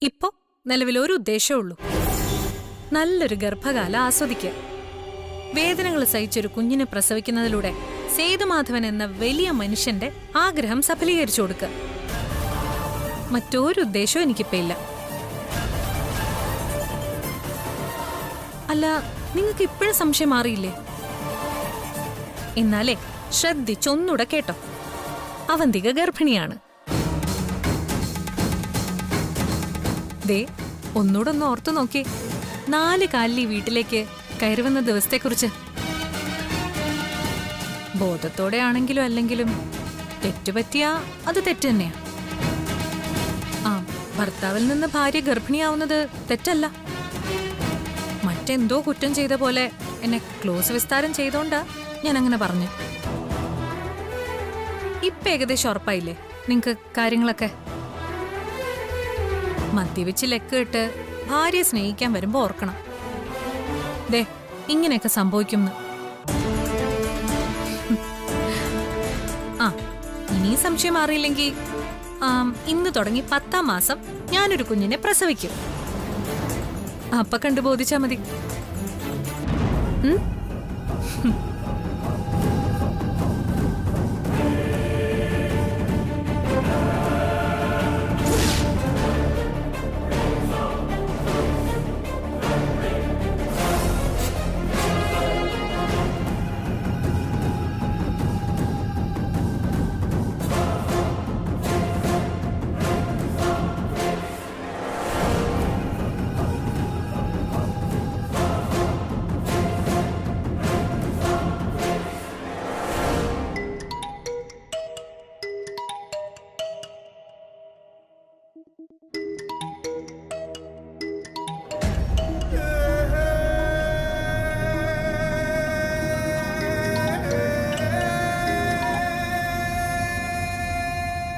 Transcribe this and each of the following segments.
ഇപ്പോ നിലവിലൊരു ഉദ്ദേശമുള്ളൂ, നല്ലൊരു ഗർഭകാലം ആസ്വദിക്കുക. വേദനകൾ സഹിച്ചൊരു കുഞ്ഞിനെ പ്രസവിക്കുന്നതിലൂടെ സേതുമാധവൻ എന്ന വലിയ മനുഷ്യന്റെ ആഗ്രഹം സഫലീകരിച്ചു കൊടുക്കുക. മറ്റൊരു ഉദ്ദേശവും എനിക്കിപ്പോ ഇല്ല. അല്ല, നിങ്ങൾക്ക് ഇപ്പോഴും സംശയം മാറിയില്ലേ? എന്നാലേ ശ്രദ്ധിച്ചൊന്നൂടെ കേട്ടോ. അവന്തിക ഗർഭിണിയാണ്. ദേ, ഒന്നൂടെ ഒന്ന് ഓർത്തു നോക്കി, 4 കാലിൽ വീട്ടിലേക്ക് കയറി വന്ന ദിവസത്തെക്കുറിച്ച്. ബോധത്തോടെ ആണെങ്കിലും അല്ലെങ്കിലും തെറ്റുപറ്റിയാ അത് തെറ്റ് തന്നെയാ. ആ, ഭർത്താവിൽ നിന്ന് ഭാര്യ ഗർഭിണിയാവുന്നത് തെറ്റല്ല. മറ്റെന്തോ കുറ്റം ചെയ്ത പോലെ എന്നെ ക്ലോസ് വിസ്താരം ചെയ്തോണ്ടാ ഞാൻ അങ്ങനെ പറഞ്ഞു. ഇപ്പൊ ഏകദേശം ഉറപ്പായില്ലേ നിങ്ങക്ക് കാര്യങ്ങളൊക്കെ? മദ്യവെച്ച് ലെക്കിട്ട് ഭാര്യയെ സ്നേഹിക്കാൻ വരുമ്പോ ഓർക്കണം, ദേ ഇങ്ങനെയൊക്കെ സംഭവിക്കുമെന്ന്. ആ, ഇനി സംശയം മാറിയില്ലെങ്കിൽ ഇന്ന് തുടങ്ങി 10ാം മാസം ഞാനൊരു കുഞ്ഞിനെ പ്രസവിക്കും. അപ്പ കണ്ടു ബോധിച്ചാ മതി.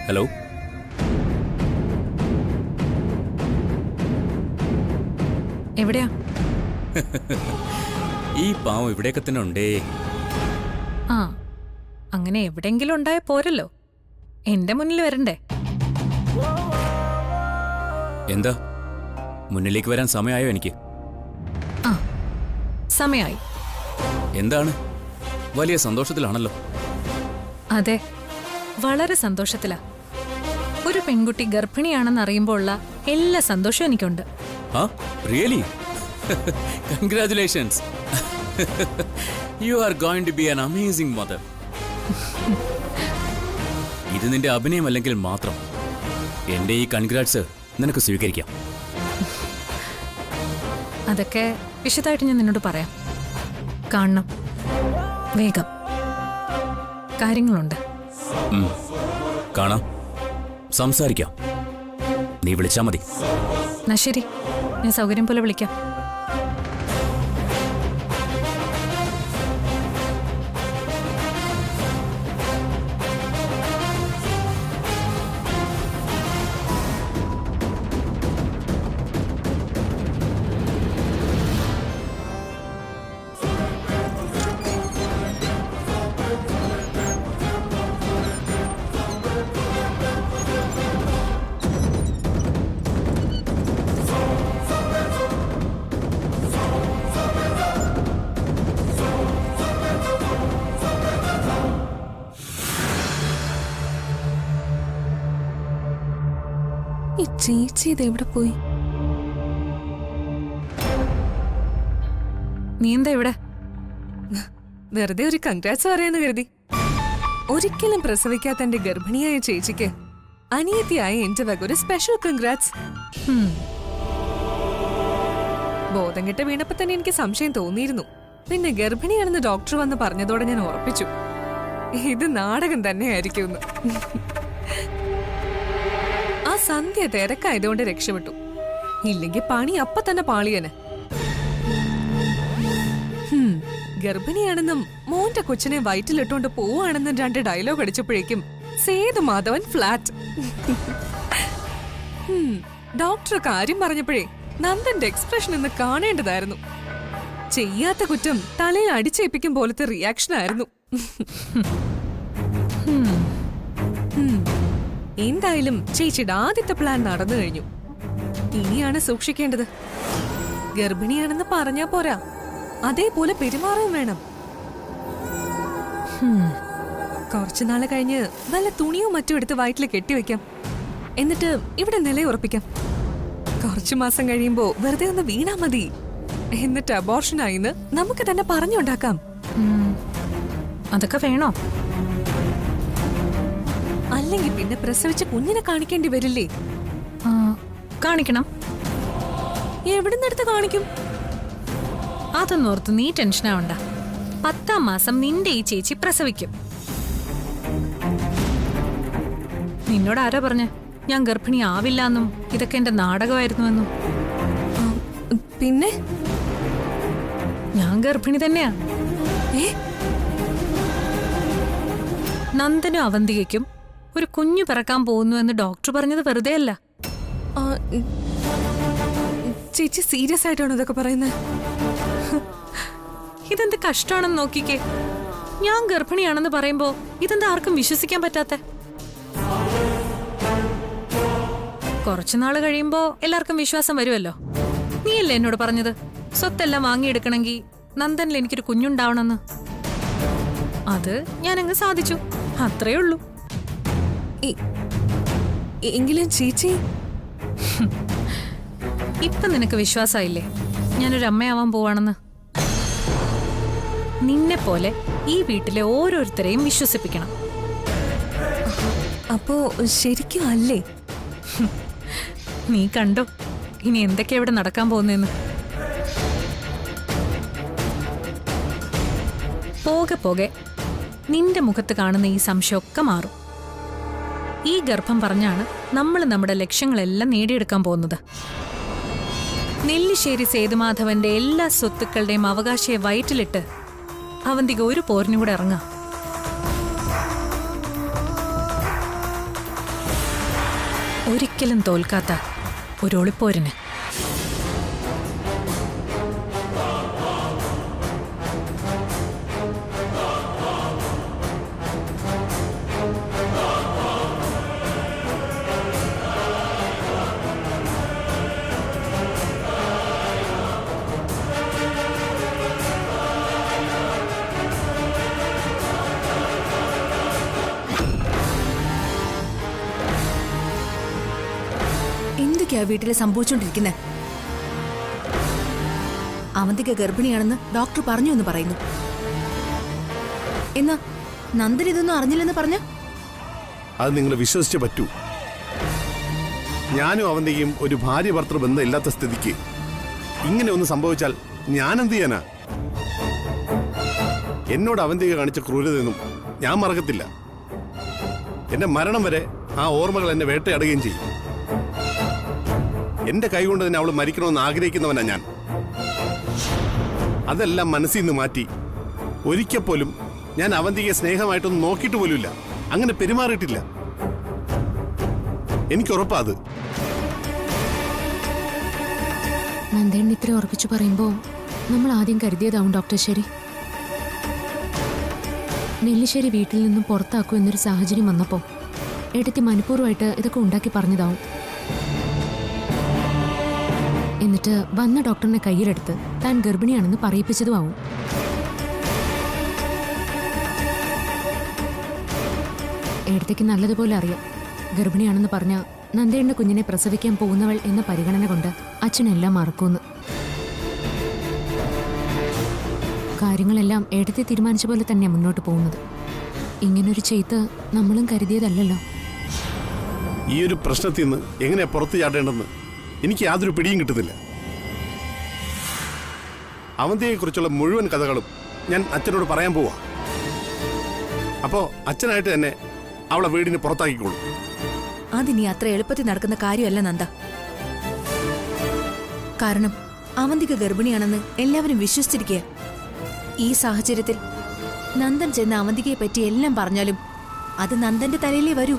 ഹലോ, എവിടെയാ? ഈ പാവം ഇവിടെയൊക്കെ തന്നെ ഉണ്ടേ. ആ, അങ്ങനെ എവിടെങ്കിലും ഉണ്ടായ പോരല്ലോ, എന്റെ മുന്നിൽ വരണ്ടേ? എന്താ, മുന്നിലേക്ക് വരാൻ സമയമായോ എനിക്ക്? ആ, സമയായി. എന്താണ്, വലിയ സന്തോഷത്തിലാണല്ലോ. അതെ, വളരെ സന്തോഷത്തിലാ. ഒരു പെൺകുട്ടി ഗർഭിണിയാണെന്ന് അറിയുമ്പോൾ ഉള്ള എല്ലാ സന്തോഷവും എനിക്കുണ്ട്. Ah, really? Congratulations. You are going to be an amazing mother. ഇത് നിന്റെ അഭിനയമല്ലെങ്കിൽ മാത്രം എന്റെ ഈ കൺഗ്രാറ്റ്സ് നിനക്ക് സ്വീകരിക്കാം. അതൊക്കെ വിശദമായിട്ട് ഞാൻ നിന്നോട് പറയാം. കാണണം, വേഗം കാര്യങ്ങളുണ്ട്. കാണാം, സംസാരിക്കാം. നീ വിളിച്ചാ മതി. എന്നാ ശരി, ഞാൻ സൗകര്യം പോലെ വിളിക്കാം. ഈ ചേച്ചി ഇത് എവിടെ പോയി? നീ എന്താ ഇവിടെ? വെറുതെ ഒരു കൺഗ്രാറ്റ്സ് പറയാന്ന് കരുതി. ഒരിക്കലും പ്രസവിക്കാത്ത എന്റെ ഗർഭിണിയായ ചേച്ചിക്ക് അനിയത്തിയായ എന്റെ വക ഒരു സ്പെഷ്യൽ കൺഗ്രാറ്റ്സ്. ബോധം കെട്ട് വീണപ്പോ തന്നെ എനിക്ക് സംശയം തോന്നിയിരുന്നു. പിന്നെ ഗർഭിണിയാണെന്ന് ഡോക്ടർ വന്ന് പറഞ്ഞതോടെ ഞാൻ ഉറപ്പിച്ചു, ഇത് നാടകം തന്നെയായിരിക്കുമെന്ന്. ആ സന്ധ്യ തിരക്കായതുകൊണ്ട് രക്ഷപ്പെട്ടു, ഇല്ലെങ്കിൽ പണി അപ്പൊ തന്നെ പാളിയന്. ഗർഭിണിയാണെന്നും മോന്റെ കൊച്ചിനെ വയറ്റിലിട്ടുകൊണ്ട് പോവാണെന്നും 2 ഡയലോഗ് അടിച്ചപ്പോഴേക്കും സേതുമാധവൻ ഫ്ലാറ്റ്. ഡോക്ടർ കാര്യം പറഞ്ഞപ്പോഴേ നന്ദന്റെ എക്സ്പ്രഷൻ ഇന്ന് കാണേണ്ടതായിരുന്നു. ചെയ്യാത്ത കുറ്റം തലയിൽ അടിച്ചേൽപ്പിക്കും പോലത്തെ റിയാക്ഷൻ ആയിരുന്നു. എന്തായാലും ചേച്ചിയുടെ ആദ്യത്തെ പ്ലാൻ നടന്നു കഴിഞ്ഞു. ഇനിയാണ് സൂക്ഷിക്കേണ്ടത്. ഗർഭിണിയാണെന്ന് പറഞ്ഞാ പോരാ, അതേപോലെ പെരുമാറുകയും വേണം. കുറച്ചുനാള് കഴിഞ്ഞ് വല്ല തുണിയോ മറ്റോ എടുത്ത് വയറ്റിൽ കെട്ടിവെക്കാം. എന്നിട്ട് ഇവിടെ നിലയുറപ്പിക്കാം. കുറച്ചു മാസം കഴിയുമ്പോ വെറുതെ ഒന്ന് വീണാ മതി. എന്നിട്ട് അബോർഷനായിന്ന് നമുക്ക് തന്നെ പറഞ്ഞുണ്ടാക്കാം. അതൊക്കെ വേണോ? അല്ലെങ്കിൽ പിന്നെ പ്രസവിച്ച കുഞ്ഞിനെ കാണിക്കേണ്ടി വരില്ലേ? കാണിക്കണം. എവിടുന്നെടുത്ത് കാണിക്കും? അതൊന്നോർത്ത് നീ ടെൻഷനാവണ്ട. 10ാം മാസം നിന്റെ ഈ ചേച്ചി പ്രസവിക്കും. നിന്നോട് ആരാ പറഞ്ഞ ഞാൻ ഗർഭിണി ആവില്ലെന്നും ഇതൊക്കെ എന്റെ നാടകമായിരുന്നുവെന്നും? പിന്നെ ഞാൻ ഗർഭിണി തന്നെയാ. നന്ദനും അവന്തികയ്ക്കും ഒരു കുഞ്ഞു പിറക്കാൻ പോകുന്നു എന്ന് ഡോക്ടർ പറഞ്ഞത് വെറുതെ അല്ല. ചേച്ചി സീരിയസ് ആയിട്ടാണോ ഇതൊക്കെ പറയുന്നത്? ഇതെന്ത് കഷ്ടമാണെന്ന് നോക്കിക്കേ. ഞാൻ ഗർഭിണിയാണെന്ന് പറയുമ്പോ ഇതെന്താ ആർക്കും വിശ്വസിക്കാൻ പറ്റാത്ത? കുറച്ചുനാള് കഴിയുമ്പോ എല്ലാവർക്കും വിശ്വാസം വരുമല്ലോ. നീയല്ലേ എന്നോട് പറഞ്ഞത് സ്വത്തെല്ലാം വാങ്ങിയെടുക്കണമെങ്കിൽ നന്ദനിൽ എനിക്കൊരു കുഞ്ഞുണ്ടാവണമെന്ന്? അത് ഞാനങ്ങ് സാധിച്ചു, അത്രേ ഉള്ളൂ. എങ്കിലും ചേച്ചി, ഇപ്പൊ നിനക്ക് വിശ്വാസമായില്ലേ ഞാനൊരു അമ്മയാവാൻ പോവാണെന്ന്? നിന്നെ പോലെ ഈ വീട്ടിലെ ഓരോരുത്തരെയും വിശ്വസിപ്പിക്കണം. അപ്പോ ശരിക്കും അല്ലേ? നീ കണ്ടോ ഇനി എന്തൊക്കെയാ ഇവിടെ നടക്കാൻ പോകുന്നതെന്ന്? പോകെ പോകെ നിന്റെ മുഖത്ത് കാണുന്ന ഈ സംശയമൊക്കെ മാറും. ഈ ഗർഭം പറഞ്ഞാണ് നമ്മൾ നമ്മുടെ ലക്ഷ്യങ്ങളെല്ലാം നേടിയെടുക്കാൻ പോകുന്നത്. നെല്ലിശ്ശേരി സേതുമാധവന്റെ എല്ലാ സ്വത്തുക്കളുടെയും അവകാശിയെ വയറ്റിലിട്ട് അവന്തിക ഒരു പോരിനും കൂടെ ഇറങ്ങാം. ഒരിക്കലും തോൽക്കാത്ത ഒരു ഒളിപ്പോരിന്. എന്തൊക്കെയാ വീട്ടില് സംഭവിച്ചോണ്ടിരിക്കുന്നത്? അവന്തിക ഗർഭിണിയാണെന്ന് ഡോക്ടർ പറഞ്ഞു എന്ന് പറയുന്നു. എന്നാ നന്ദൻ ഇതൊന്നും അറിഞ്ഞില്ലെന്ന് പറഞ്ഞ? അത് നിങ്ങൾ വിശ്വസിച്ചേ പറ്റൂ. ഞാനും അവന്തികയും ഒരു ഭാര്യ ഭർത്തൃ ബന്ധം ഇല്ലാത്ത സ്ഥിതിക്ക് ഇങ്ങനെ ഒന്ന് സംഭവിച്ചാൽ ഞാൻ എന്ത് ചെയ്യാനാ? എന്നോട് അവന്തിക കാണിച്ച ക്രൂരതയൊന്നും ഞാൻ മറക്കത്തില്ല. എന്റെ മരണം വരെ ആ ഓർമ്മകൾ എന്നെ വേട്ടയാടുകയും ചെയ്യും. എന്റെ കൈകൊണ്ട് തന്നെ അവൾ മരിക്കണമെന്ന് ആഗ്രഹിക്കുന്നവനാ ഞാൻ. അതെല്ലാം മനസ്സിൽ നിന്ന് മാറ്റി ഒരിക്കൽ പോലും ഞാൻ അവന്തികയെ സ്നേഹമായിട്ടൊന്നും നോക്കിയിട്ട് പോലുമില്ല. അങ്ങനെ പെരുമാറിയിട്ടില്ല. എനിക്കുറപ്പാ അത്. നന്ദേണ്ണ ഇത്ര ഉറപ്പിച്ചു പറയുമ്പോ നമ്മൾ ആദ്യം കരുതിയതാവും ഡോക്ടർ ശരി. നെല്ലിശ്ശേരി വീട്ടിൽ നിന്നും പുറത്താക്കൂ എന്നൊരു സാഹചര്യം വന്നപ്പോ എടുത്തി മനഃപൂർവ്വമായിട്ട് ഇതൊക്കെ ഉണ്ടാക്കി പറഞ്ഞതാവും. എന്നിട്ട് വന്ന ഡോക്ടറിനെ കയ്യിലെടുത്ത് താൻ ഗർഭിണിയാണെന്ന് പറയിപ്പിച്ചതും ആവും. എടുത്തേക്ക് നല്ലതുപോലെ അറിയാം ഗർഭിണിയാണെന്ന് പറഞ്ഞ നന്ദേണ്ണ കുഞ്ഞിനെ പ്രസവിക്കാൻ പോകുന്നവൾ എന്ന പരിഗണന കൊണ്ട് അച്ഛനെല്ലാം മറക്കൂന്ന്. കാര്യങ്ങളെല്ലാം എടുത്തി തീരുമാനിച്ച പോലെ തന്നെയാണ് മുന്നോട്ട് പോകുന്നത്. ഇങ്ങനൊരു ചെയ്ത്ത് നമ്മളും കരുതിയതല്ലല്ലോ. ഈ ഒരു പ്രശ്നത്തിൽ നിന്ന് എങ്ങനെയാ പുറത്തു ചാടേണ്ടെന്ന് എനിക്ക് യാതൊരു പിടിയും കിട്ടുന്നില്ല. അവന്തിയെക്കുറിച്ചുള്ള മുഴുവൻ കഥകളും ഞാൻ അച്ഛനോട് പറയാൻ പോവാ. അപ്പോ അച്ഛനായിട്ട് തന്നെ അവളെ വീടിന് പുറത്താക്കിക്കോളൂ. അതിനി അത്ര എളുപ്പത്തിൽ നടക്കുന്ന കാര്യമല്ല നന്ദ. കാരണം അവന്തിക ഗർഭിണിയാണെന്ന് എല്ലാവരും വിശ്വസിച്ചിരിക്കുക. ഈ സാഹചര്യത്തിൽ നന്ദൻ ചെന്ന് അവന്തികയെ പറ്റി എല്ലാം പറഞ്ഞാലും അത് നന്ദന്റെ തലയിലേ വരൂ.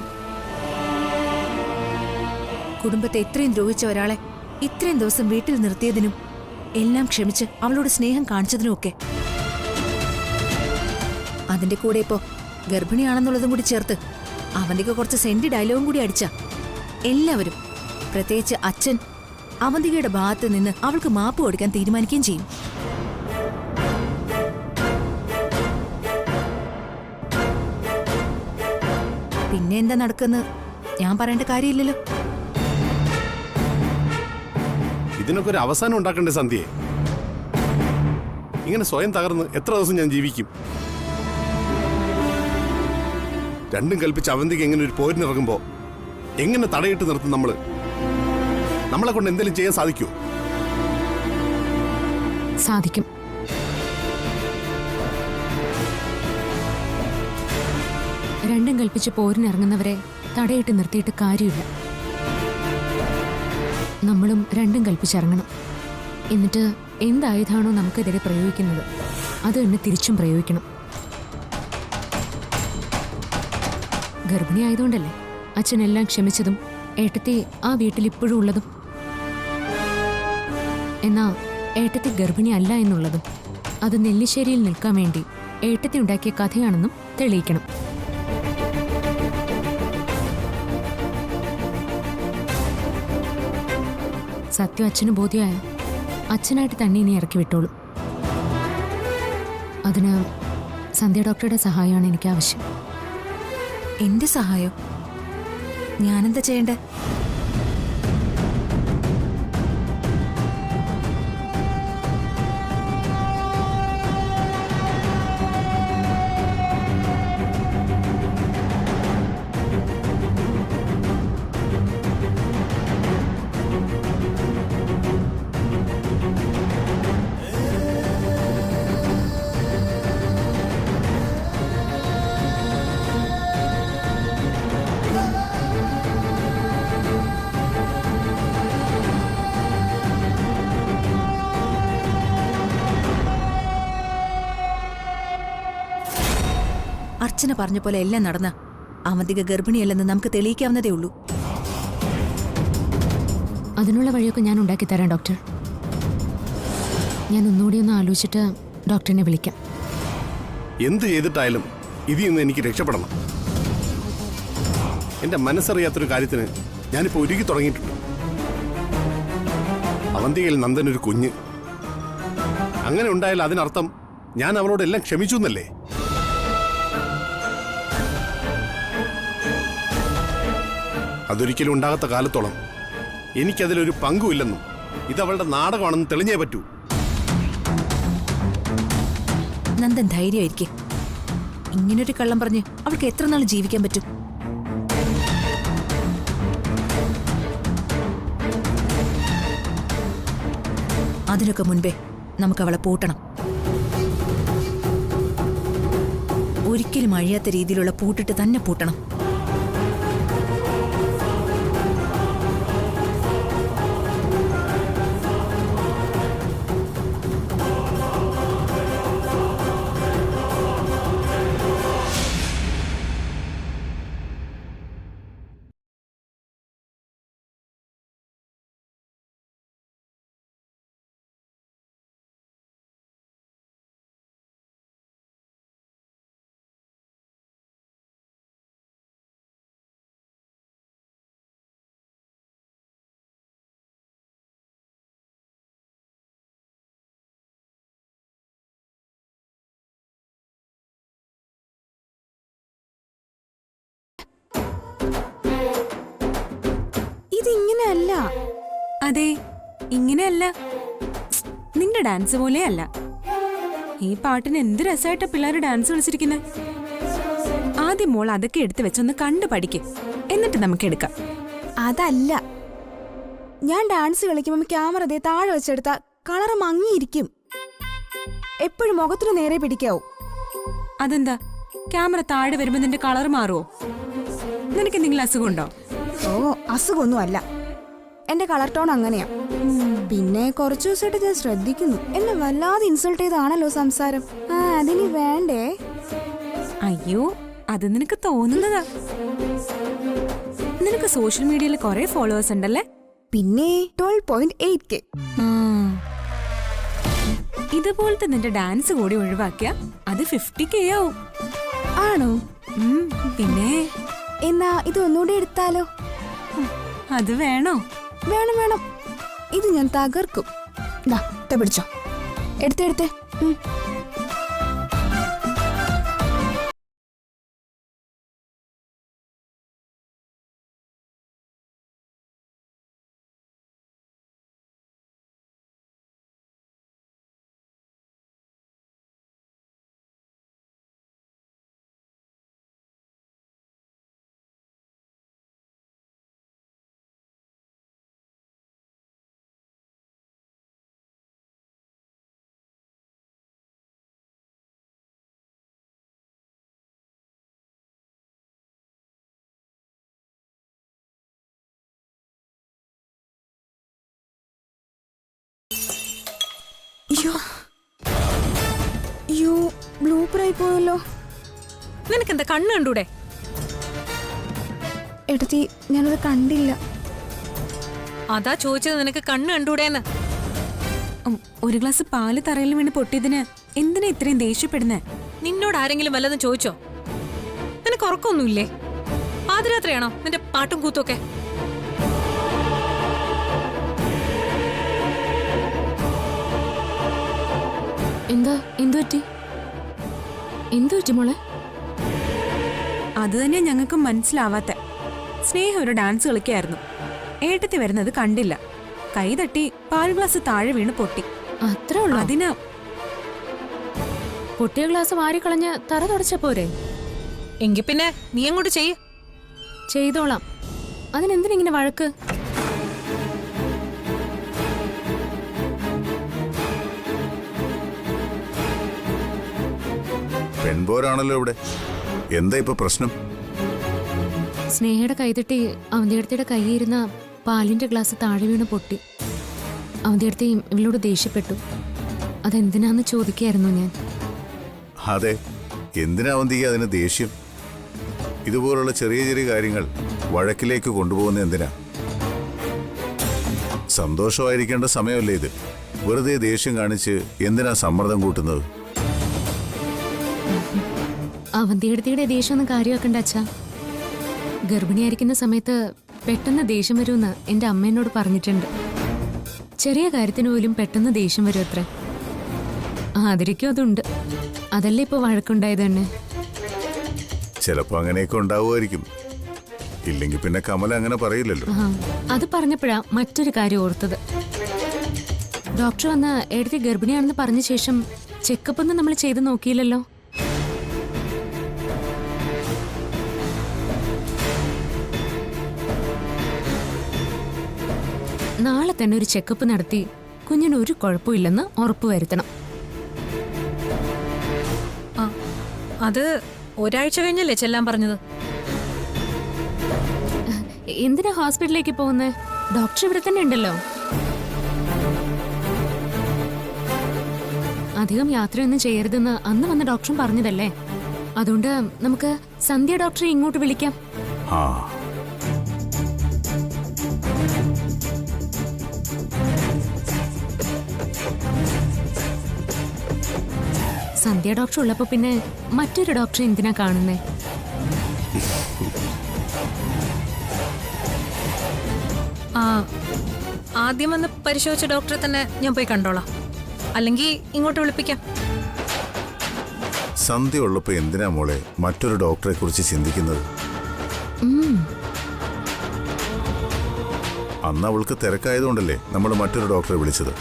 കുടുംബത്തെ ഇത്രയും ദ്രോഹിച്ച ഒരാളെ ഇത്രയും ദിവസം വീട്ടിൽ നിർത്തിയതിനും എല്ലാം ക്ഷമിച്ച് അവളോട് സ്നേഹം കാണിച്ചതിനുമൊക്കെ അതിന്റെ കൂടെ ഇപ്പോ ഗർഭിണിയാണെന്നുള്ളതും കൂടി ചേർത്ത് അവന്തിക കുറച്ച് സെന്റി ഡയലോഗും കൂടി അടിച്ച എല്ലാവരും, പ്രത്യേകിച്ച് അച്ഛൻ, അവന്തികയുടെ ഭാഗത്ത് നിന്ന് അവൾക്ക് മാപ്പ് കൊടുക്കാൻ തീരുമാനിക്കുകയും ചെയ്യും. പിന്നെ എന്താ നടക്കുന്ന് ഞാൻ പറയേണ്ട കാര്യമില്ലല്ലോ. ഇതിനൊക്കെ ഒരു അവസാനം ഉണ്ടാക്കണ്ടേ സന്ധ്യയെ? ഇങ്ങനെ സ്വയം തകർന്ന് എത്ര ദിവസം ഞാൻ ജീവിക്കും? രണ്ടും കൽപ്പിച്ച് അവന്തിക്ക് എങ്ങനെ ഒരു പോരിനിറങ്ങുമ്പോ എങ്ങനെ തടയിട്ട് നിർത്തും നമ്മള്? നമ്മളെ കൊണ്ട് എന്തെങ്കിലും ചെയ്യാൻ സാധിക്കുമോ? സാധിക്കും. രണ്ടും കൽപ്പിച്ച് പോരിനിറങ്ങുന്നവരെ തടയിട്ട് നിർത്തിയിട്ട് കാര്യമില്ല. നമ്മളും രണ്ടും കൽപ്പിച്ചിറങ്ങണം. എന്നിട്ട് എന്തായുധാണോ നമുക്കെതിരെ പ്രയോഗിക്കുന്നത് അത് തന്നെ തിരിച്ചും പ്രയോഗിക്കണം. ഗർഭിണിയായതുകൊണ്ടല്ലേ അച്ഛനെല്ലാം ക്ഷമിച്ചതും ഏട്ടത്തി ആ വീട്ടിൽ ഇപ്പോഴും ഉള്ളതും. എന്നാ ഏട്ടത്തി ഗർഭിണി അല്ല എന്നുള്ളതും അത് നെല്ലിശ്ശേരിയിൽ നിൽക്കാൻ വേണ്ടി ഏട്ടത്തി ഉണ്ടാക്കിയ കഥയാണെന്നും തെളിയിക്കണം. സത്യം അച്ഛന് ബോധ്യമായ അച്ഛനായിട്ട് തന്നെ ഇനി ഇറക്കി വിട്ടോളും. അതിന് സന്ധ്യ ഡോക്ടറുടെ സഹായമാണ് എനിക്ക് ആവശ്യം. എന്റെ സഹായം? ഞാനെന്താ ചെയ്യണ്ടേ? അർച്ചന പറഞ്ഞ പോലെ എല്ലാം നടന്ന അവന്തിക ഗർഭിണിയല്ലെന്ന് നമുക്ക് തെളിയിക്കാവുന്നതേ ഉള്ളൂ. അതിനുള്ള വഴിയൊക്കെ ഞാൻ ഉണ്ടാക്കി തരാം ഡോക്ടർ. ഞാൻ ഒന്നുകൂടി ഒന്ന് ആലോചിച്ചിട്ട് ഡോക്ടറിനെ വിളിക്കാം. എന്ത് ചെയ്തിട്ടായാലും ഇതിൽ നിന്ന് എനിക്ക് രക്ഷപ്പെടണം. എന്റെ മനസ്സറിയാത്തൊരു കാര്യത്തിന് ഞാനിപ്പോ ഒരുങ്ങി തുടങ്ങിയിട്ടുണ്ട്. അവന്തികയിൽ നന്ദനൊരു കുഞ്ഞ്. അങ്ങനെ ഉണ്ടായാൽ അതിനർത്ഥം ഞാൻ അവളോട് എല്ലാം ക്ഷമിച്ചു എന്നല്ലേ? അതൊരിക്കലും ഉണ്ടാകാത്ത കാലത്തോളം എനിക്കതിലൊരു പങ്കുമില്ലെന്നും ഇതവളുടെ നാടകമാണെന്ന് തെളിഞ്ഞേ പറ്റൂ. നന്ദൻ ധൈര്യമായിരിക്കും. ഇങ്ങനൊരു കള്ളം പറഞ്ഞ് അവൾക്ക് എത്ര നാൾ ജീവിക്കാൻ പറ്റും? അതിനൊക്കെ മുൻപേ നമുക്ക് അവളെ പൂട്ടണം. ഒരിക്കലും അഴിയാത്ത രീതിയിലുള്ള പൂട്ടിട്ട് തന്നെ പൂട്ടണം. ഇതിങ്ങനെയല്ല. അതെ, ഇങ്ങനെയല്ല. നിന്റെ ഡാൻസ് പോലെയല്ല. ഈ പാട്ടിന് എന്ത് രസമായിട്ടാ പിള്ളേർ ഡാൻസ് കളിച്ചിരിക്കുന്നത്. ആദ്യം മോൾ അതൊക്കെ എടുത്തു വെച്ചൊന്ന് കണ്ടു പഠിക്കും, എന്നിട്ട് നമുക്ക് എടുക്കാം. അതല്ല, ഞാൻ ഡാൻസ് കളിക്കുമ്പോൾ ക്യാമറ ദേ താഴെ വെച്ചെടുത്ത കളറ് മങ്ങിയിരിക്കും. എപ്പോഴും മുഖത്തിന് നേരെ പിടിക്കാവൂ. അതെന്താ, ക്യാമറ താഴെ വരുമ്പോ നിന്റെ കളർ മാറുമോ? നിനക്ക് എന്തെങ്കിലും അസുഖമുണ്ടോ? ഓ, അസുഖമൊന്നും അല്ല. എന്റെ കളർ ടോൺ അങ്ങനെയാ. പിന്നെ കുറച്ചു ദിവസമായിട്ട് ഞാൻ ശ്രദ്ധിക്കുന്നു. എന്നെ വല്ലാതെ ഇൻസൾട്ട് ചെയ്താണല്ലോ സംസാരം. അതിന് വേണ്ടേ? അയ്യോ, അത് നിനക്ക് തോന്നുന്നതാ. നിനക്ക് സോഷ്യൽ മീഡിയയിൽ കുറെ ഫോളോവേഴ്സ് ഉണ്ടല്ലേ? പിന്നെ 12.8K. ഇതുപോലത്തെ നിന്റെ ഡാൻസ് കൂടി ഒഴിവാക്കിയ അത് 50K ആവും. ആണോ? പിന്നെ എന്നാ ഇത് ഒന്നുകൂടി എടുത്താലോ? അത് വേണോ? വേണം വേണം. ഇത് ഞാൻ തകർക്കും. ദാ ഇത പിടിച്ചോ. എടുത്തേ. അയ്യോ ബ്ലൂപ്പറായി പോയല്ലോ. നിനക്കെന്താ കണ്ണ് കണ്ടൂടെ? എടുത്തി ഞാനത് കണ്ടില്ല. അതാ ചോദിച്ചത്, നിനക്ക് കണ്ണ് കണ്ടൂടേന്ന്. ഒരു ഗ്ലാസ് പാല് തറയിൽ വീണ് പൊട്ടിയതിന് എന്തിനാ ഇത്രയും ദേഷ്യപ്പെടുന്നേ? നിന്നോട് ആരെങ്കിലും വല്ലതും ചോദിച്ചോ? നിനക്ക് ഉറക്കമൊന്നുമില്ലേ? പാതിരാത്രിയാണോ നിന്റെ പാട്ടും കൂത്തൊക്കെ? എന്തു പറ്റി മോളെ? അത് തന്നെ ഞങ്ങൾക്ക് മനസ്സിലാവാത്ത. സ്നേഹ ഒരു ഡാൻസ് കളിക്കായിരുന്നു. ഏട്ടത്തി വരുന്നത് കണ്ടില്ല. കൈ തട്ടി പാൽ ഗ്ലാസ് താഴെ വീണ് പൊട്ടി. അത്രേ ഉള്ളൂ. അതിനാ പൊട്ടിയ ഗ്ലാസ് വാരിക്കളഞ്ഞ് തറ തുടച്ച പോരെ? എങ്കി പിന്നെ നീ അങ്ങോട്ട് ചെയ്തോളാം. അതിനെന്തിനിങ്ങനെ വഴക്ക്? പെൺപോരാണല്ലോ ഇവിടെ. എന്താ ഇപ്പൊ പ്രശ്നം? സ്നേഹയുടെ കൈതട്ടി അവന്തിയടുത്തിയുടെ കൈയിരുന്ന പാലിന്റെ ഗ്ലാസ് താഴെ വീണ് പൊട്ടി. അവന്തിയടുത്തി ഇവളോട് ദേഷ്യപ്പെട്ടു. അതെന്തിനാന്ന് ചോദിക്കായിരുന്നു ഞാൻ. അതെ, എന്തിനാ അവന്തിക്ക് അതിന് ദേഷ്യം? ഇതുപോലുള്ള ചെറിയ ചെറിയ കാര്യങ്ങൾ വഴക്കിലേക്ക് കൊണ്ടുപോകുന്ന എന്തിനാ? സന്തോഷമായിരിക്കേണ്ട സമയമല്ലേ ഇത്. വെറുതെ ദേഷ്യം കാണിച്ച് എന്തിനാ സമ്മർദ്ദം കൂട്ടുന്നത്? അവന്തിയടുത്തിയുടെ ദേഷ്യമൊന്നും കാര്യമാക്കണ്ട അച്ഛാ. ഗർഭിണിയായിരിക്കുന്ന സമയത്ത് പെട്ടെന്ന് ദേഷ്യം വരുമെന്ന് എൻ്റെ അമ്മ എന്നോട് പറഞ്ഞിട്ടുണ്ട്. ചെറിയ കാര്യത്തിന് പോലും പെട്ടെന്ന് ദേഷ്യം വരും അത്ര. ആദരിക്കും അതുണ്ട്. അതല്ലേ ഇപ്പൊ വഴക്കുണ്ടായത് തന്നെ. ചിലപ്പോ അങ്ങനെയൊക്കെ ഉണ്ടാവുമായിരിക്കും. ഇല്ലെങ്കിൽ പിന്നെ കമല അങ്ങനെ പറയില്ലല്ലോ. അത് പറഞ്ഞപ്പോഴാ മറ്റൊരു കാര്യം ഓർത്തത്. ഡോക്ടർ വന്ന് എഴുതി ഗർഭിണിയാണെന്ന് പറഞ്ഞ ശേഷം ചെക്കപ്പ് ഒന്നും നമ്മൾ ചെയ്ത് നോക്കിയില്ലല്ലോ. നാളെ തന്നെ ഒരു ചെക്കപ്പ് നടത്തി കുഞ്ഞിന് ഒരു കുഴപ്പമില്ലെന്ന് ഉറപ്പുവരുത്തണം. അത് ഒരാഴ്ച കഴിഞ്ഞല്ലേ ചെല്ലാൻ പറഞ്ഞത്? എന്തിനാ ഹോസ്പിറ്റലിലേക്ക് പോകുന്നത്? ഡോക്ടർ ഇവിടെ തന്നെ ഉണ്ടല്ലോ. അധികം യാത്രയൊന്നും ചെയ്യരുതെന്ന് അന്ന് വന്ന ഡോക്ടറും പറഞ്ഞതല്ലേ. അതുകൊണ്ട് നമുക്ക് സന്ധ്യ ഡോക്ടറെ ഇങ്ങോട്ട് വിളിക്കാം. സന്ധ്യ ഡോക്ടർ ഉള്ളപ്പോ പിന്നെ മറ്റൊരു ഡോക്ടറെ എന്തിനാ കാണുന്നേ? ആദ്യം വന്ന് പരിശോധിച്ച ഡോക്ടറെ തന്നെ ഞാൻ പോയി കണ്ടോളാം. അല്ലെങ്കിൽ ഇങ്ങോട്ട് വിളിപ്പിക്കാം. സന്ധ്യ ഉള്ളപ്പോ എന്തിനാ മോളെ മറ്റൊരു ഡോക്ടറെ കുറിച്ച് ചിന്തിക്കുന്നത്? അന്ന് അവൾക്ക് തിരക്കായതുകൊണ്ടല്ലേ നമ്മൾ മറ്റൊരു ഡോക്ടറെ വിളിച്ചത്.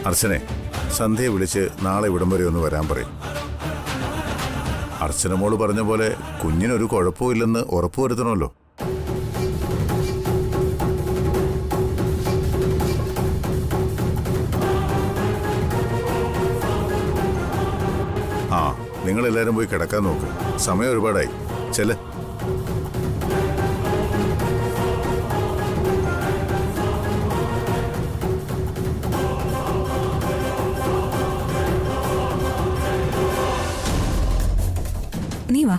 അർച്ചനെ, സന്ധ്യയെ വിളിച്ച് നാളെ ഇവിടം വരെ ഒന്ന് വരാൻ പറയും. അർച്ചന മോള് പറഞ്ഞ പോലെ കുഞ്ഞിനൊരു കുഴപ്പമില്ലെന്ന് ഉറപ്പുവരുത്തണമല്ലോ. നിങ്ങളെല്ലാരും പോയി കിടക്കാൻ നോക്ക്. സമയം ഒരുപാടായി. ചെല്ല്. നീ വാ.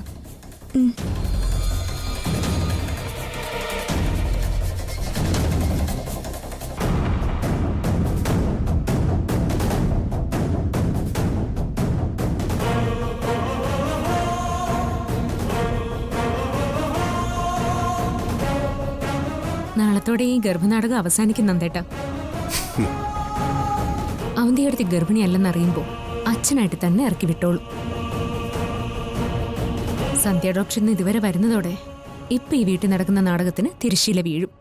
നാളത്തോടെ ഈ ഗർഭനാടകം അവസാനിക്കും നന്ദേട്ടാ. അവന്തിയെടുത്ത് ഗർഭിണിയല്ലെന്നറിയുമ്പോൾ അച്ഛനായിട്ട് തന്നെ ഇറക്കി വിട്ടോളൂ. സന്ധ്യ ഡോക്ടറിന് ഇതുവരെ വരുന്നതോടെ ഇപ്പൊ ഈ വീട്ടിൽ നടക്കുന്ന നാടകത്തിന് തിരശ്ശീല വീഴും.